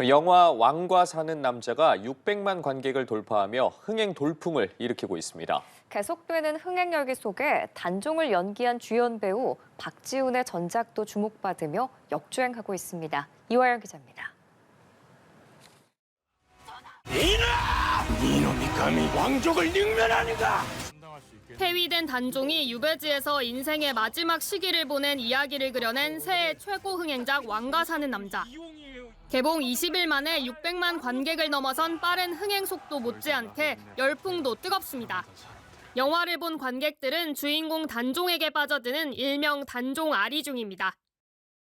영화 왕과 사는 남자가 600만 관객을 돌파하며 흥행 돌풍을 일으키고 있습니다. 계속되는 흥행 열기 속에 단종을 연기한 주연 배우 박지훈의 전작도 주목받으며 역주행하고 있습니다. 이화영 기자입니다. 이놈이 감히 왕족을 능멸하는가? 폐위된 단종이 유배지에서 인생의 마지막 시기를 보낸 이야기를 그려낸 새해 최고 흥행작 왕과 사는 남자. 개봉 20일 만에 600만 관객을 넘어선 빠른 흥행 속도 못지않게 열풍도 뜨겁습니다. 영화를 본 관객들은 주인공 단종에게 빠져드는 일명 단종 아리 중입니다.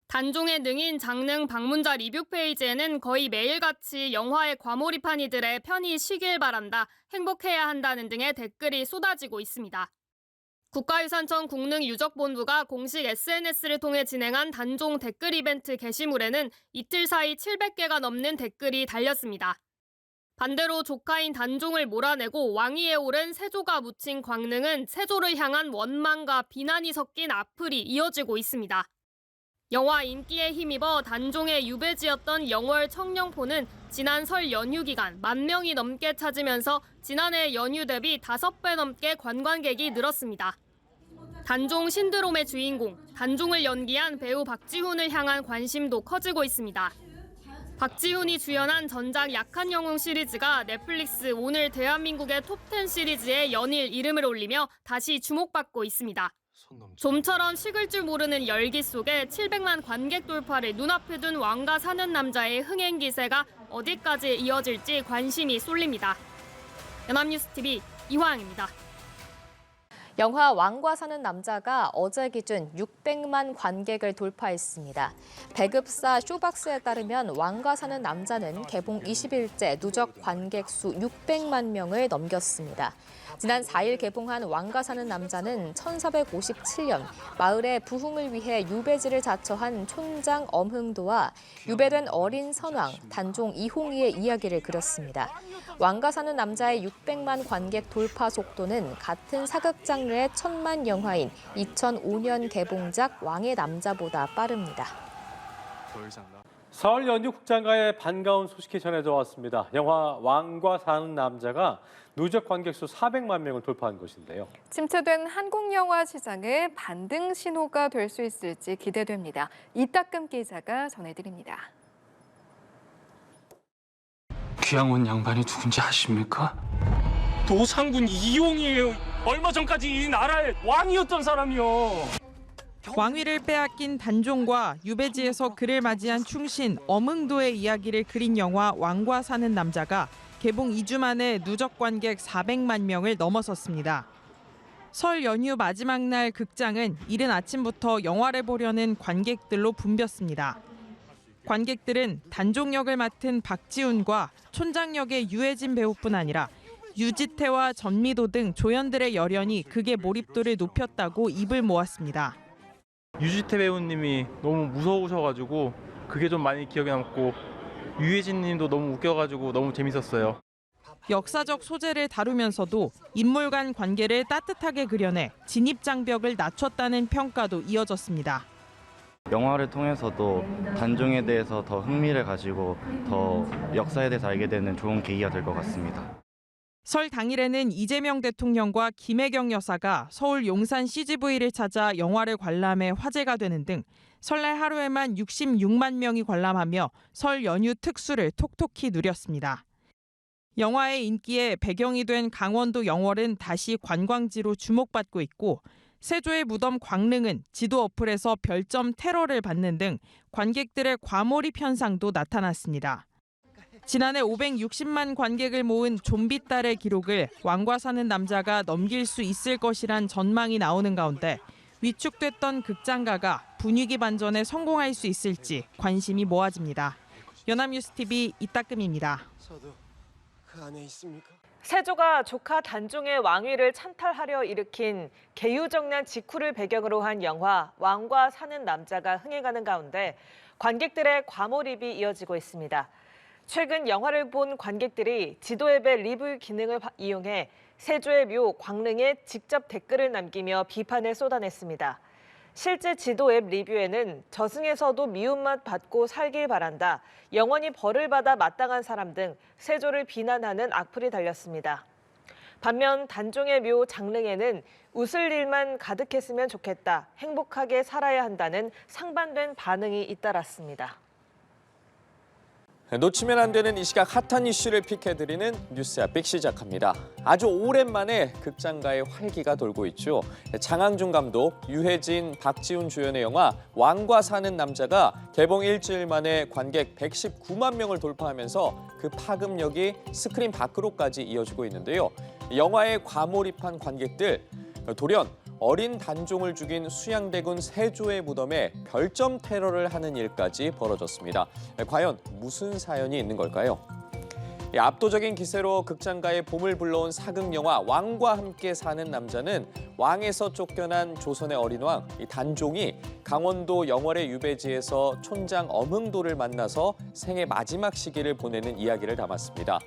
단종의 능인 장릉 방문자 리뷰 페이지에는 거의 매일같이 영화에 과몰입한 이들의 편히 쉬길 바란다, 행복해야 한다는 등의 댓글이 쏟아지고 있습니다. 국가유산청 국능유적본부가 공식 SNS를 통해 진행한 단종 댓글 이벤트 게시물에는 이틀 사이 700개가 넘는 댓글이 달렸습니다. 반대로 조카인 단종을 몰아내고 왕위에 오른 세조가 묻힌 광릉은 세조를 향한 원망과 비난이 섞인 악플이 이어지고 있습니다. 영화 인기에 힘입어 단종의 유배지였던 영월 청령포는 지난 설 연휴 기간 10,000명이 넘게 찾으면서 지난해 연휴 대비 5배 넘게 관광객이 늘었습니다. 단종 신드롬의 주인공, 단종을 연기한 배우 박지훈을 향한 관심도 커지고 있습니다. 박지훈이 주연한 전작 약한 영웅 시리즈가 넷플릭스 오늘 대한민국의 톱10 시리즈에 연일 이름을 올리며 다시 주목받고 있습니다. 좀처럼 식을 줄 모르는 열기 속에 700만 관객 돌파를 눈앞에 둔 왕과 사는 남자의 흥행 기세가 어디까지 이어질지 관심이 쏠립니다. 연합뉴스TV 이화영입니다. 영화 왕과 사는 남자가 어제 기준 600만 관객을 돌파했습니다. 배급사 쇼박스에 따르면 왕과 사는 남자는 개봉 20일째 누적 관객 수 600만 명을 넘겼습니다. 지난 4일 개봉한 왕과 사는 남자는 1457년 마을의 부흥을 위해 유배지를 자처한 촌장 엄흥도와 유배된 어린 선왕 단종 이홍이의 이야기를 그렸습니다. 왕과 사는 남자의 600만 관객 돌파 속도는 같은 사극 장르의 천만 영화인 2005년 개봉작 왕의 남자보다 빠릅니다. 설 연휴 극장가에 반가운 소식이 전해져 왔습니다. 영화 왕과 사는 남자가 누적 관객 수 400만 명을 돌파한 것인데요. 침체된 한국 영화 시장에 반등 신호가 될 수 있을지 기대됩니다. 이따금 기자가 전해드립니다. 귀양원 양반이 누군지 아십니까? 도상군 이용이에요. 얼마 전까지 이 나라의 왕이었던 사람이요. 왕위를 빼앗긴 단종과 유배지에서 그를 맞이한 충신 엄흥도의 이야기를 그린 영화 왕과 사는 남자가 개봉 2주 만에 누적 관객 400만 명을 넘어섰습니다. 설 연휴 마지막 날 극장은 이른 아침부터 영화를 보려는 관객들로 붐볐습니다. 관객들은 단종 역을 맡은 박지훈과 촌장 역의 유해진 배우뿐 아니라 유지태와 전미도 등 조연들의 열연이 극의 몰입도를 높였다고 입을 모았습니다. 유지태 배우님이 너무 무서우셔가지고 그게 좀 많이 기억에 남고 유해진 님도 너무 웃겨가지고 너무 재밌었어요. 역사적 소재를 다루면서도 인물 간 관계를 따뜻하게 그려내 진입장벽을 낮췄다는 평가도 이어졌습니다. 영화를 통해서도 단종에 대해서 더 흥미를 가지고 더 역사에 대해서 알게 되는 좋은 계기가 될 것 같습니다. 설 당일에는 이재명 대통령과 김혜경 여사가 서울 용산 CGV를 찾아 영화를 관람해 화제가 되는 등 설날 하루에만 66만 명이 관람하며 설 연휴 특수를 톡톡히 누렸습니다. 영화의 인기에 배경이 된 강원도 영월은 다시 관광지로 주목받고 있고 세조의 무덤 광릉은 지도 어플에서 별점 테러를 받는 등 관객들의 과몰입 현상도 나타났습니다. 지난해 560만 관객을 모은 좀비 딸의 기록을 왕과 사는 남자가 넘길 수 있을 것이란 전망이 나오는 가운데 위축됐던 극장가가 분위기 반전에 성공할 수 있을지 관심이 모아집니다. 연합뉴스TV 이따금입니다. 저도 그 안에 있습니까? 세조가 조카 단종의 왕위를 찬탈하려 일으킨 계유정난 직후를 배경으로 한 영화 왕과 사는 남자가 흥행하는 가운데 관객들의 과몰입이 이어지고 있습니다. 최근 영화를 본 관객들이 지도앱의 리뷰 기능을 이용해 세조의 묘 광릉에 직접 댓글을 남기며 비판을 쏟아냈습니다. 실제 지도 앱 리뷰에는 저승에서도 미움만 받고 살길 바란다, 영원히 벌을 받아 마땅한 사람 등 세조를 비난하는 악플이 달렸습니다. 반면 단종의 묘 장릉에는 웃을 일만 가득했으면 좋겠다, 행복하게 살아야 한다는 상반된 반응이 잇따랐습니다. 놓치면 안 되는 이 시각 핫한 이슈를 픽해드리는 뉴스아픽 시작합니다. 아주 오랜만에 극장가의 활기가 돌고 있죠. 장항준 감독, 유해진, 박지훈 주연의 영화 왕과 사는 남자가 개봉 일주일 만에 관객 119만 명을 돌파하면서 그 파급력이 스크린 밖으로까지 이어지고 있는데요. 영화에 과몰입한 관객들, 돌연 어린 단종을 죽인 수양대군 세조의 무덤에 별점 테러를 하는 일까지 벌어졌습니다. 과연 무슨 사연이 있는 걸까요? 압도적인 기세로 극장가의 봄을 불러온 사극 영화 왕과 함께 사는 남자는 왕에서 쫓겨난 조선의 어린 왕 단종이 강원도 영월의 유배지에서 촌장 엄흥도를 만나서 생애 마지막 시기를 보내는 이야기를 담았습니다.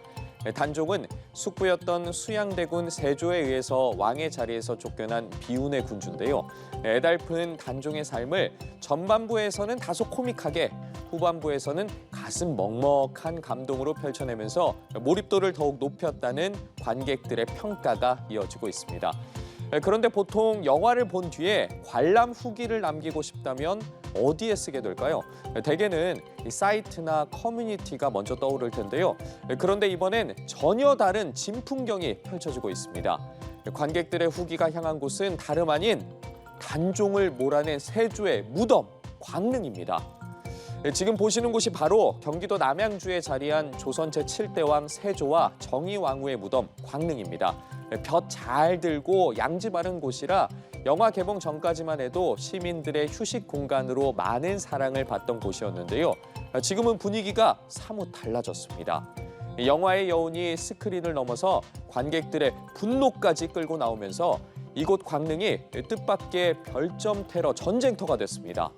단종은 숙부였던 수양대군 세조에 의해서 왕의 자리에서 쫓겨난 비운의 군주인데요. 애달픈 단종의 삶을 전반부에서는 다소 코믹하게, 후반부에서는 가슴 먹먹한 감동으로 펼쳐내면서 몰입도를 더욱 높였다는 관객들의 평가가 이어지고 있습니다. 그런데 보통 영화를 본 뒤에 관람 후기를 남기고 싶다면 어디에 쓰게 될까요? 대개는 사이트나 커뮤니티가 먼저 떠오를 텐데요. 그런데 이번엔 전혀 다른 진풍경이 펼쳐지고 있습니다. 관객들의 후기가 향한 곳은 다름 아닌 단종을 몰아낸 세조의 무덤, 광릉입니다. 지금 보시는 곳이 바로 경기도 남양주에 자리한 조선 제7대 왕 세조와 정의왕후의 무덤, 광릉입니다. 볕 잘 들고 양지 바른 곳이라 영화 개봉 전까지만 해도 시민들의 휴식 공간으로 많은 사랑을 받던 곳이었는데요. 지금은 분위기가 사뭇 달라졌습니다. 영화의 여운이 스크린을 넘어서 관객들의 분노까지 끌고 나오면서 이곳 광릉이 뜻밖의 별점 테러 전쟁터가 됐습니다.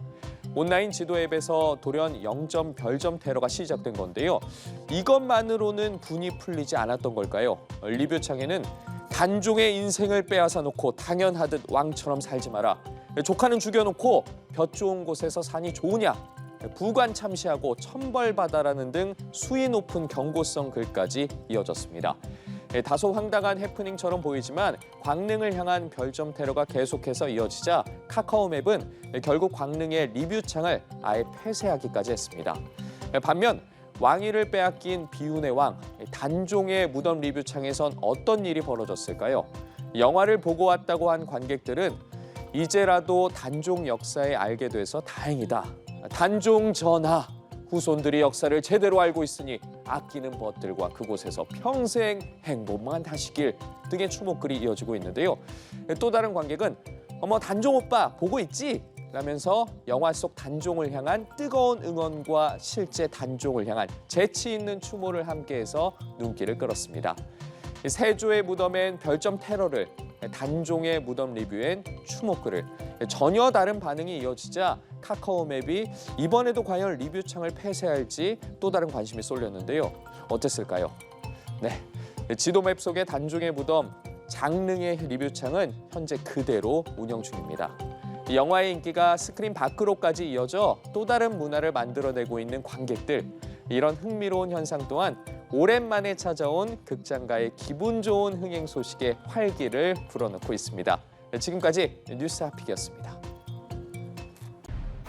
온라인 지도 앱에서 돌연 0점 별점 테러가 시작된 건데요. 이것만으로는 분이 풀리지 않았던 걸까요? 리뷰창에는 단종의 인생을 빼앗아 놓고 당연하듯 왕처럼 살지 마라. 조카는 죽여놓고 볕 좋은 곳에서 사니 좋으냐. 부관 참시하고 천벌받아라는 등 수위 높은 경고성 글까지 이어졌습니다. 다소 황당한 해프닝처럼 보이지만 광릉을 향한 별점 테러가 계속해서 이어지자 카카오맵은 결국 광릉의 리뷰창을 아예 폐쇄하기까지 했습니다. 반면 왕위를 빼앗긴 비운의 왕, 단종의 무덤 리뷰창에선 어떤 일이 벌어졌을까요? 영화를 보고 왔다고 한 관객들은 이제라도 단종 역사에 알게 돼서 다행이다. 단종 전하, 후손들이 역사를 제대로 알고 있으니 아끼는 벗들과 그곳에서 평생 행복만 하시길 등의 추모글이 이어지고 있는데요. 또 다른 관객은 어머 단종 오빠 보고 있지? 라면서 영화 속 단종을 향한 뜨거운 응원과 실제 단종을 향한 재치 있는 추모를 함께해서 눈길을 끌었습니다. 세조의 무덤엔 별점 테러를, 단종의 무덤 리뷰엔 추모글을, 전혀 다른 반응이 이어지자 카카오맵이 이번에도 과연 리뷰창을 폐쇄할지 또 다른 관심이 쏠렸는데요. 어땠을까요? 네, 지도맵 속의 단종의 무덤, 장릉의 리뷰창은 현재 그대로 운영 중입니다. 영화의 인기가 스크린 밖으로까지 이어져 또 다른 문화를 만들어내고 있는 관객들. 이런 흥미로운 현상 또한 오랜만에 찾아온 극장가의 기분 좋은 흥행 소식에 활기를 불어넣고 있습니다. 지금까지 뉴스아픽이었습니다.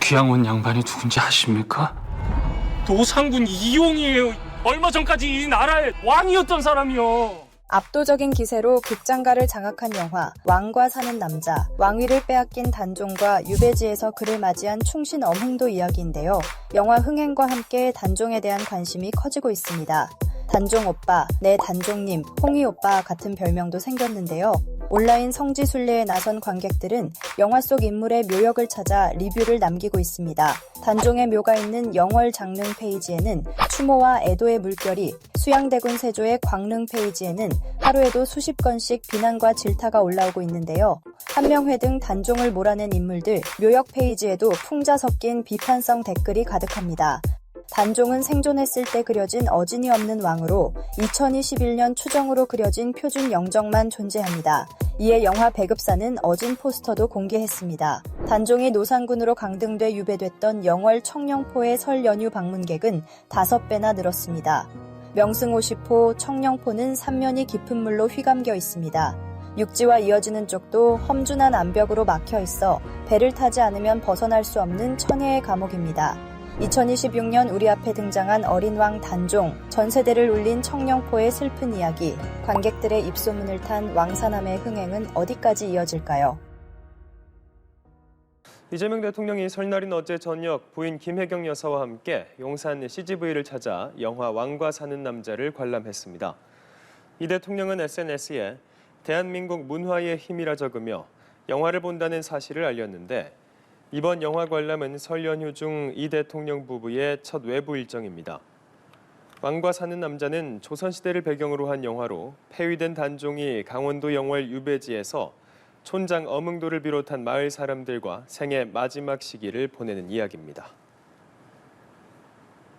귀양원 양반이 누군지 아십니까? 도상군 이용이에요. 얼마 전까지 이 나라의 왕이었던 사람이요. 압도적인 기세로 극장가를 장악한 영화 왕과 사는 남자, 왕위를 빼앗긴 단종과 유배지에서 그를 맞이한 충신 엄흥도 이야기인데요. 영화 흥행과 함께 단종에 대한 관심이 커지고 있습니다. 단종 오빠, 네 단종님, 홍이 오빠 같은 별명도 생겼는데요. 온라인 성지순례에 나선 관객들은 영화 속 인물의 묘역을 찾아 리뷰를 남기고 있습니다. 단종의 묘가 있는 영월 장릉 페이지에는 추모와 애도의 물결이, 수양대군 세조의 광릉 페이지에는 하루에도 수십 건씩 비난과 질타가 올라오고 있는데요. 한명회 등 단종을 몰아낸 인물들 묘역 페이지에도 풍자 섞인 비판성 댓글이 가득합니다. 단종은 생존했을 때 그려진 어진이 없는 왕으로 2021년 추정으로 그려진 표준 영정만 존재합니다. 이에 영화 배급사는 어진 포스터도 공개했습니다. 단종이 노상군으로 강등돼 유배됐던 영월 청령포의 설 연휴 방문객은 5배나 늘었습니다. 명승 50호, 청령포는 삼면이 깊은 물로 휘감겨 있습니다. 육지와 이어지는 쪽도 험준한 암벽으로 막혀 있어 배를 타지 않으면 벗어날 수 없는 천혜의 감옥입니다. 2026년 우리 앞에 등장한 어린 왕 단종, 전 세대를 울린 청령포의 슬픈 이야기, 관객들의 입소문을 탄 왕사남의 흥행은 어디까지 이어질까요? 이재명 대통령이 설날인 어제 저녁 부인 김혜경 여사와 함께 용산 CGV를 찾아 영화 왕과 사는 남자를 관람했습니다. 이 대통령은 SNS에 대한민국 문화의 힘이라 적으며 영화를 본다는 사실을 알렸는데 이번 영화 관람은 설 연휴 중 이 대통령 부부의 첫 외부 일정입니다. 왕과 사는 남자는 조선시대를 배경으로 한 영화로 폐위된 단종이 강원도 영월 유배지에서 촌장 어흥도를 비롯한 마을 사람들과 생애 마지막 시기를 보내는 이야기입니다.